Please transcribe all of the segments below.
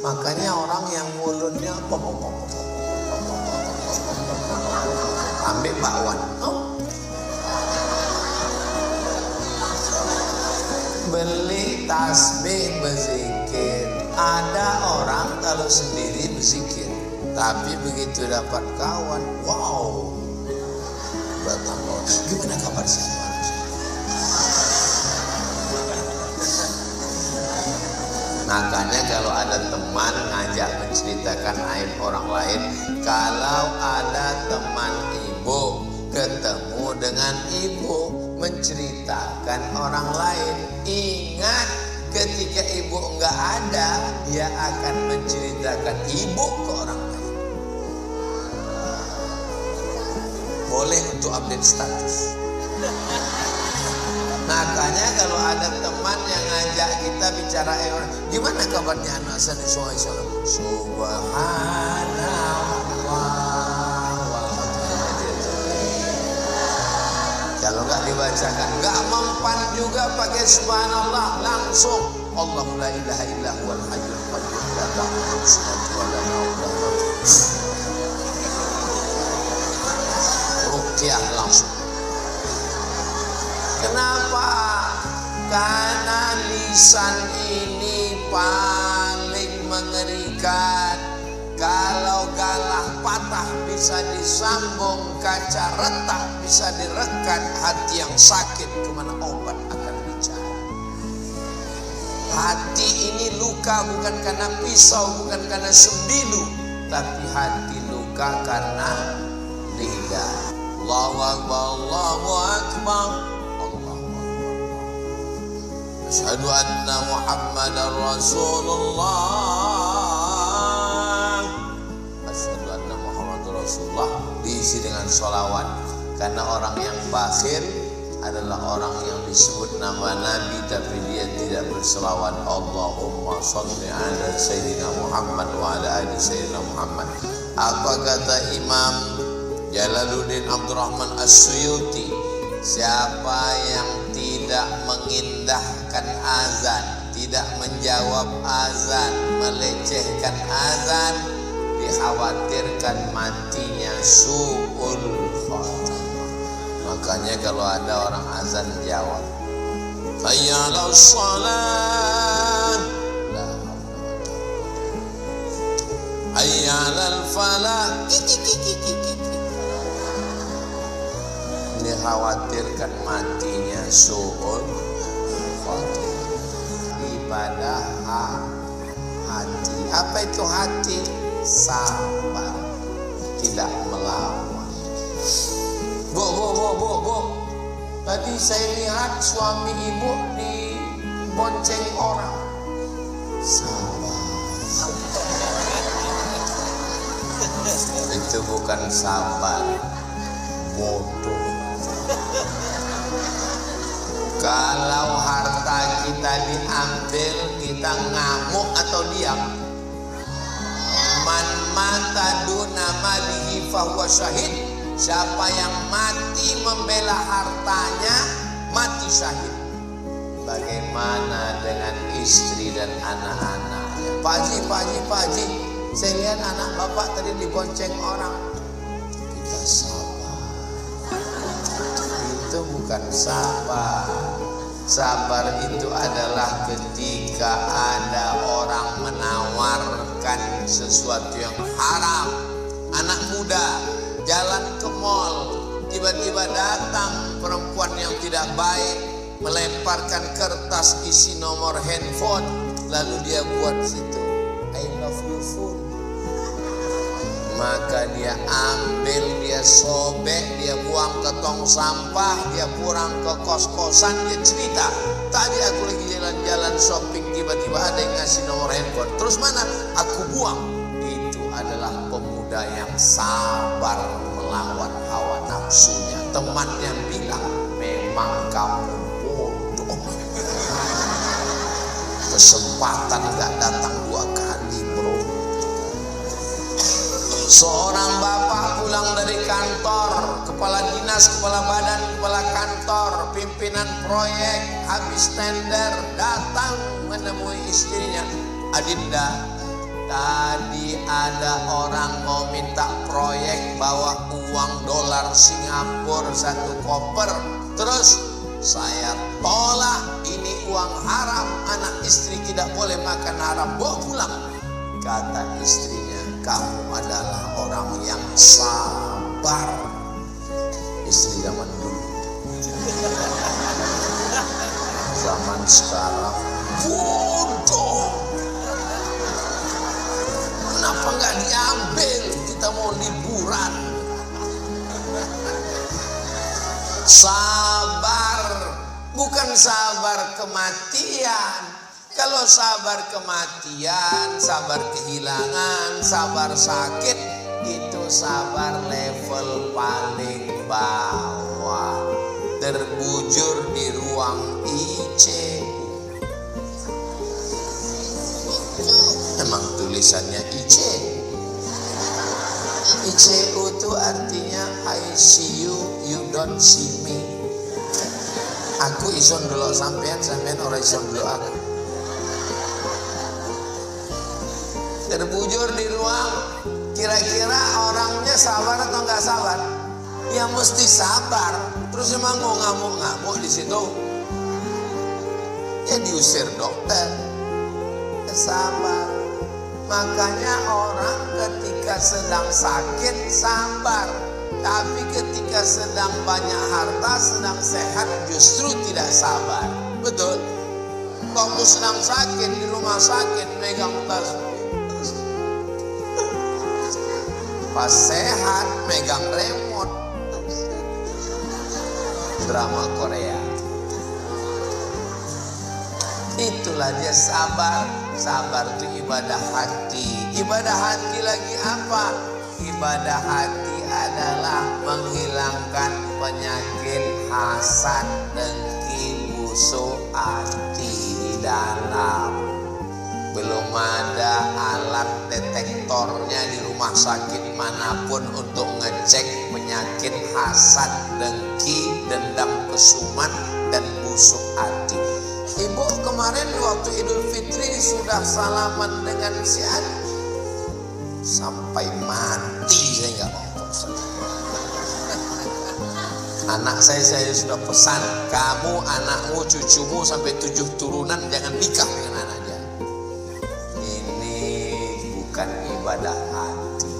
Makanya orang yang mulutnya ambil bakwan, beli tasbih berzikir. Ada orang kalau sendiri berzikir, tapi begitu dapat kawan, wow, datang kawan, gimana kabar siapa? Makanya kalau ada teman ngajak menceritakan aib orang lain, kalau ada teman ibu ketemu dengan ibu menceritakan orang lain, ingat ketika ibu enggak ada, dia akan menceritakan ibu ke orang lain. Boleh untuk update status. Makanya kalau ada teman yang ngajak kita bicara gimana kabarnya anak saya di Subhanallah, kalau nggak dibacakan nggak mempan juga pakai subhanallah, langsung Allahu la ilaha illa huwal hayyul qayyum la ta'khudhuhu sinatun wa la nawm ruqyah langsung. Kenapa? Karena lisan ini paling mengerikan. Kalau galah patah bisa disambung, kaca retak bisa direkat, hati yang sakit kemana obat akan bicara. Hati ini luka bukan karena pisau, bukan karena sembilu, tapi hati luka karena lidah. Allahu Akbar, Allahu Akbar. Asyhadu anna Muhammadar Rasulullah. Asyhadu anna Muhammadar Rasulullah diisi dengan sholawat. Karena orang yang bakhil adalah orang yang disebut nama Nabi tapi dia tidak berselawat. Allahumma sholli ala Sayyidina Muhammad wa ala ali Sayyidina Muhammad. Apa kata Imam Jalaluddin Abdurrahman As-Suyuti? Siapa yang tidak mengindahkan azan, tidak menjawab azan, melecehkan azan, dikhawatirkan matinya su'ul khatimah. Makanya kalau ada orang azan jawab, hayya 'alas shalah, hayya 'alal falah, dikhawatirkan matinya su'ul khatimah. Ibadah hati. Apa itu hati? Sabar, tidak melawan. Bu, tadi saya lihat suami ibu dibonceng orang. Sabar. Itu bukan sabar, bodoh. Kalau harta kita diambil, kita ngamuk atau diam? Man mata duna malihi fahuwa syahid. Siapa yang mati membela hartanya, mati syahid. Bagaimana dengan istri dan anak-anaknya? Pak Haji, saya lihat anak bapak tadi dibonceng orang. Kita sabar. Itu bukan sabar. Sabar itu adalah ketika ada orang menawarkan sesuatu yang haram. Anak muda jalan ke mall, tiba-tiba datang perempuan yang tidak baik, melemparkan kertas isi nomor handphone, lalu dia buat situ I love you full. Maka dia ambil, dia sobek, dia buang ke tong sampah, dia pulang ke kos-kosan, dia cerita, tadi aku lagi jalan-jalan shopping, tiba-tiba ada yang ngasih nomor handphone. Terus mana? Aku buang. Itu adalah pemuda yang sabar melawan hawa nafsunya. Temannya bilang, memang kamu bodoh. Kesempatan gak datang dua kali, bro. Seorang bapak pulang dari kantor, kepala dinas, kepala badan, kepala kantor, pimpinan proyek, habis tender, datang menemui istrinya. Adinda, tadi ada orang mau minta proyek bawa uang dolar Singapura 1 koper. Terus saya tolak, ini uang haram, anak istri tidak boleh makan haram, bawa pulang. Kata istrinya, kamu adalah orang yang sabar. Istri zaman dulu. Zaman sekarang bodoh. Kenapa nggak diambil? Kita mau liburan. Sabar, bukan sabar kematian. Kalau sabar kematian, sabar kehilangan, sabar sakit, itu sabar level paling bawah. Terbujur di ruang ICU. Emang tulisannya ICU. ICU itu artinya I see you, you don't see me. Aku ison dulu sampean, sampean orang ison dulu aku. Terbujur di ruang, kira-kira orangnya sabar atau nggak sabar? Ya mesti sabar. Terus emang mau ngamuk-ngamuk di situ? Ya diusir dokter. Sabar. Makanya orang ketika sedang sakit sabar, tapi ketika sedang banyak harta, sedang sehat justru tidak sabar. Betul? Kamu sedang sakit di rumah sakit megang tasbih. Pas sehat megang remote. Drama Korea. Itulah dia sabar. Sabar itu ibadah hati. Ibadah hati lagi apa? Ibadah hati adalah menghilangkan penyakit hasad, dengki, busuk hati di dalam. Belum ada alat detektornya di rumah sakit manapun untuk ngecek penyakit hasad, dengki, dendam kesumat, dan busuk hati. Ibu kemarin waktu Idul Fitri sudah salaman dengan si Adi. Sampai mati saya nggak ngomong. Anak saya sudah pesan, kamu, anakmu, cucumu sampai 7 turunan jangan nikah dengan anaknya. Ini bukan ibadah hati.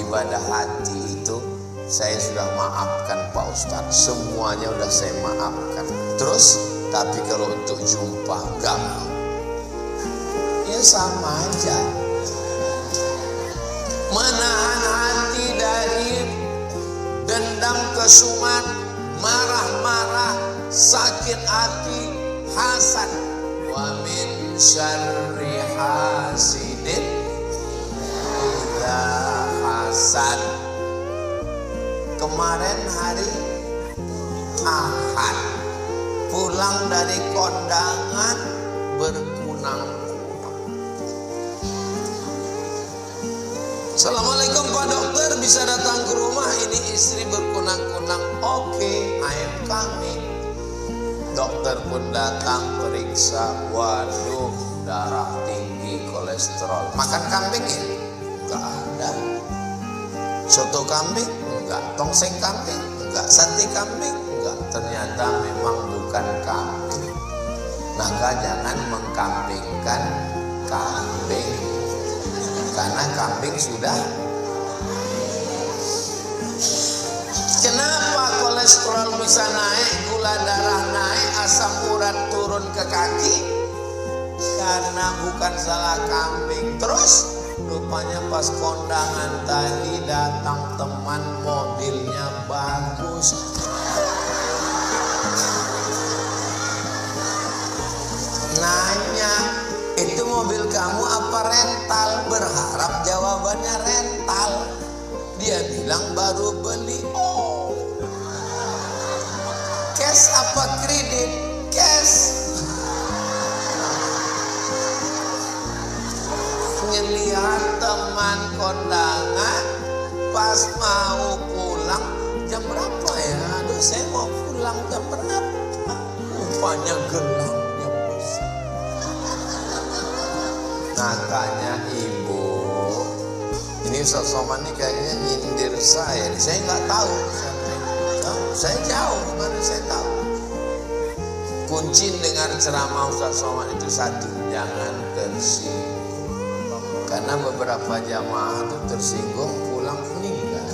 Ibadah hati itu saya sudah maafkan Pak Ustadz, semuanya udah saya maafkan. Terus tapi kalau untuk jumpa enggak mau. Ya sama aja. Menahan hati dari dendam kesumat, marah-marah, sakit hati, hasad. Wa min syarri hasidin idza hasad. Kemarin hari Ahad, pulang dari kondangan berkunang-kunang. Assalamualaikum Pak Dokter, bisa datang ke rumah, ini istri berkunang-kunang. Oke, I am coming. Dokter pun datang periksa, waduh darah tinggi, kolesterol. Makan kambing ya? Enggak ada. Soto kambing? Enggak. Tongseng kambing? Enggak. Sate kambing? Enggak. Ternyata memang bukan kambing. Maka jangan mengkambingkan kambing, karena kambing sudah. Kenapa kolesterol bisa naik, gula darah naik, asam urat turun ke kaki? Karena bukan salah kambing. Terus rupanya pas kondangan tadi datang teman, mobilnya bagus. Nanya, itu mobil kamu apa rental? Berharap jawabannya rental. Dia bilang baru beli. Oh, cash apa kredit? Cash. Ngelihat teman kondangan pas mau pulang, jam berapa ya? Aduh, saya mau pulang jam berapa? Rupanya gelap. Makanya ibu Ini Ustaz Somad ini kayaknya nyindir saya. Saya nggak tahu. Saya jauh, mana saya tahu. Kunci dengar ceramah Ustaz Somad itu satu, jangan tersinggung. Karena beberapa jamaah itu tersinggung pulang meninggal.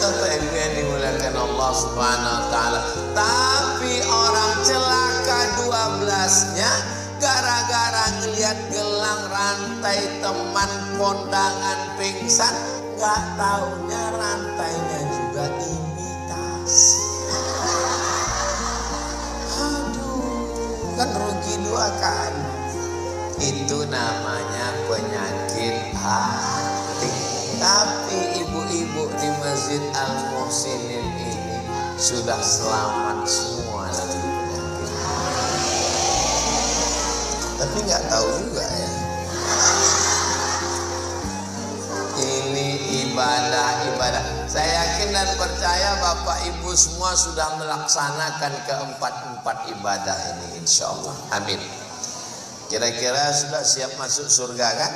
Bapak Ibu yang dimuliakan Allah Subhanahu wa taala. Tapi orang celaka 12-nya gara-gara ngelihat gelang rantai teman kondangan pingsan, nggak taunya rantainya juga imitasi. Aduh, kan rugi 2 kali. Itu namanya penyakit hati. Tapi ibu-ibu di Masjid Al-Muhsinin ini sudah selamat semua dari penyakit. Tapi nggak tahu juga ya. Ini ibadah. Saya yakin dan percaya Bapak Ibu semua sudah melaksanakan keempat ibadah ini, insya Allah. Amin. Kira-kira sudah siap masuk surga kan?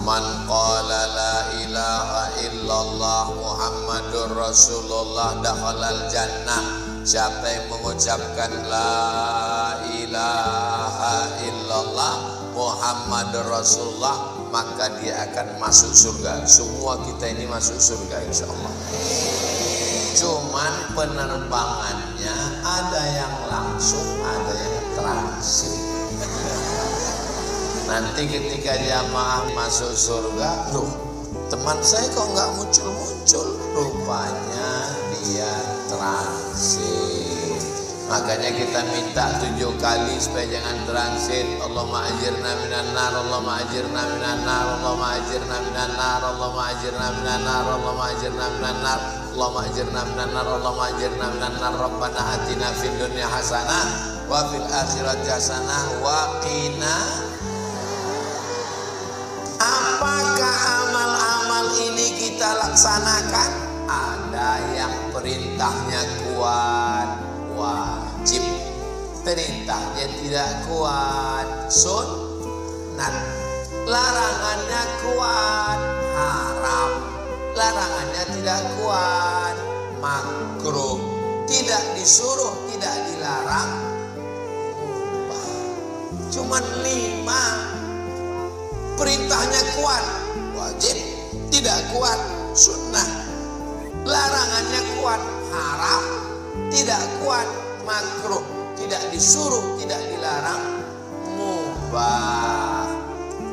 Man qala la ilaha illallah Muhammadur Rasulullah dakhalal jannah. Siapa yang mengucapkan la ilaha illallah Muhammadur Rasulullah, maka dia akan masuk surga. Semua kita ini masuk surga insyaallah. Cuman penerbangannya ada yang langsung, ada yang transit. Nanti ketika jamaah masuk surga, loh teman saya kok nggak muncul-muncul? Rupanya dia transit. Makanya kita minta 7 kali supaya jangan transit. Allahumma ajirna minan nar, Allahumma ajirna minan nar, Allahumma ajirna minan nar, Allahumma ajirna minan nar, Allahumma ajirna minan nar, Allahumma ajirna minan nar, Allahumma ajirna minan nar. Rabbana atina fid dunya hasanah wa fil akhirati hasanah wa qina. Apakah amal-amal ini kita laksanakan? Ada yang perintahnya kuat, wajib. Perintahnya tidak kuat, sunnat. Larangannya kuat, haram. Larangannya tidak kuat, makruh. Tidak disuruh, tidak dilarang, mubah. Cuman 5. Perintahnya kuat, wajib. Tidak kuat, sunnah. Larangannya kuat, haram. Tidak kuat, makruh. Tidak disuruh, tidak dilarang, mubah.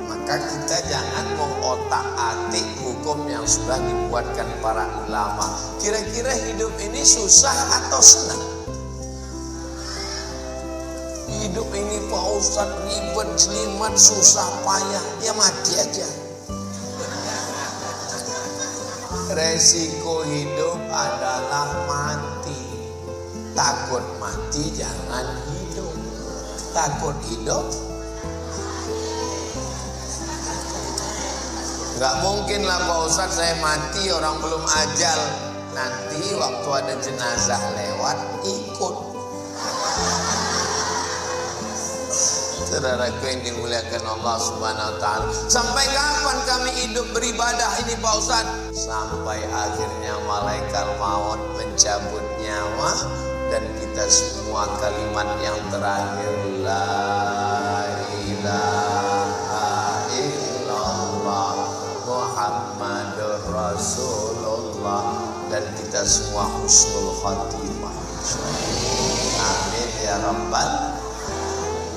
Maka kita jangan mengotak-atik hukum yang sudah dibuatkan para ulama. Kira-kira hidup ini susah atau senang? Hidup ini Pak Ustadz ribet, jelimet, susah, payah. Ya mati aja. Resiko hidup adalah mati. Takut mati jangan hidup. Takut hidup, nggak mungkin lah Pak Ustadz saya mati orang belum ajal. Nanti waktu ada jenazah lewat ikut. Saudaraku yang dimuliakan Allah Subhanahu wa taala. Sampai kapan kami hidup beribadah ini Pak Ustaz? Sampai akhirnya malaikat maut mencabut nyawa dan kita semua kalimat yang terakhir la ilaha illallah Muhammadur Rasulullah, dan kita semua husnul khatimah. Amin ya rabbal.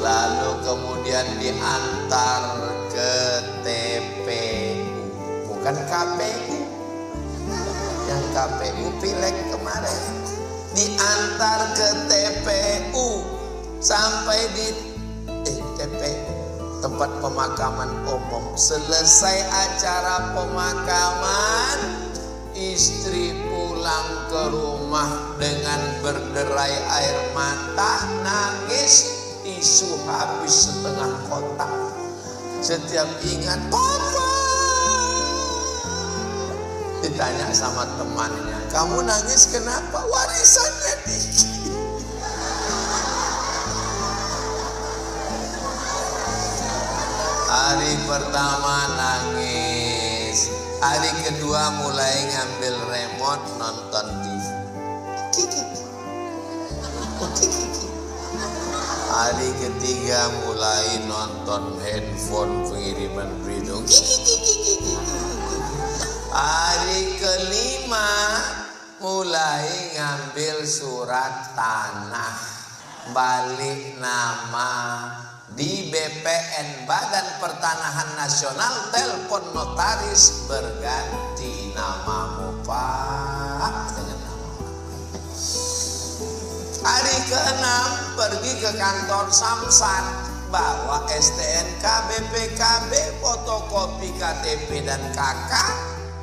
Lalu kemudian diantar ke TPU, bukan KPU. Yang KPU pileg kemarin. Diantar ke TPU sampai di TPU, tempat pemakaman umum. Selesai acara pemakaman, istri pulang ke rumah dengan berderai air mata, nangis. Tisu habis setengah kotak. Setiap ingat papa, ditanya sama temannya, kamu nangis kenapa? Warisannya dikit. Hari pertama nangis, hari kedua mulai ngambil remote nonton TV. Hari ketiga mulai nonton handphone pengiriman berita. Hari kelima mulai ngambil surat tanah balik nama di BPN, Badan Pertanahan Nasional, telepon notaris berganti namamu Pak dengan nama. Hari ke-6 pergi ke kantor Samsat, bawa STNK, BPKB, fotokopi KTP dan KK,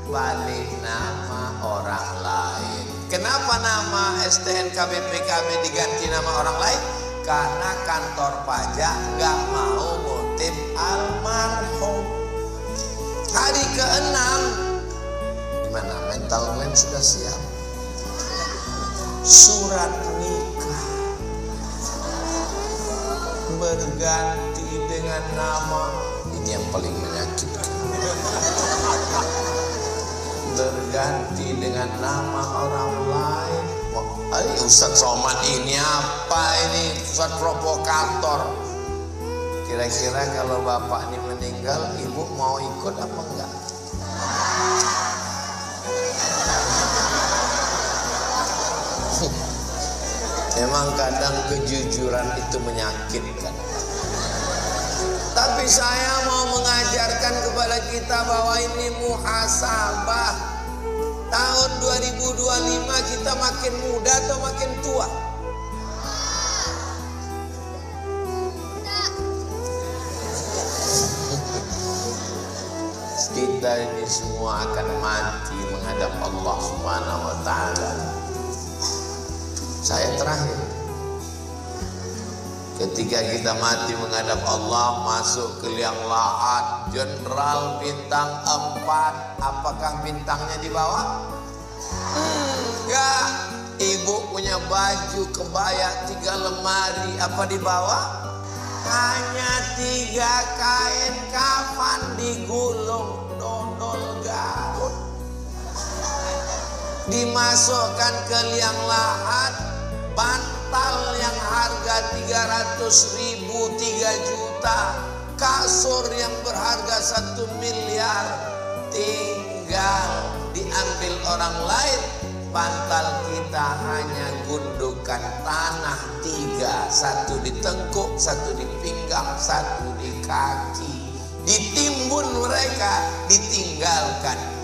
balik nama orang lain. Kenapa nama STNK, BPKB diganti nama orang lain? Karena kantor pajak gak mau ngutip almarhum. Hari ke-6, gimana, mental man sudah siap? Surat nikah berganti dengan nama, ini yang paling menyakitkan, berganti dengan nama orang lain. Ustadz Somad ini apa ini? Ustadz provokator. Kira-kira kalau bapak ini meninggal, ibu mau ikut apa enggak? Memang kadang kejujuran itu menyakitkan. Tapi saya mau mengajarkan kepada kita bahwa ini muhasabah. Tahun 2025 kita makin muda atau makin tua? Kita ini semua akan mati menghadap Allah Subhanahu wa Ta'ala. Saya terakhir, ketika kita mati menghadap Allah, masuk ke liang lahat, jenderal bintang 4, apakah bintangnya di bawah? Enggak. Ibu punya baju kebaya 3 lemari, apa di bawah? Hanya 3 kain kafan digulung dodol Garut, dimasukkan ke liang lahat. Bantal yang harga 300.000 3 juta, kasur yang berharga 1 miliar, tinggal diambil orang lain. Bantal kita hanya gundukan tanah 3, 1 di tengkuk, 1 di pinggang, 1 di kaki. Ditimbun mereka, ditinggalkan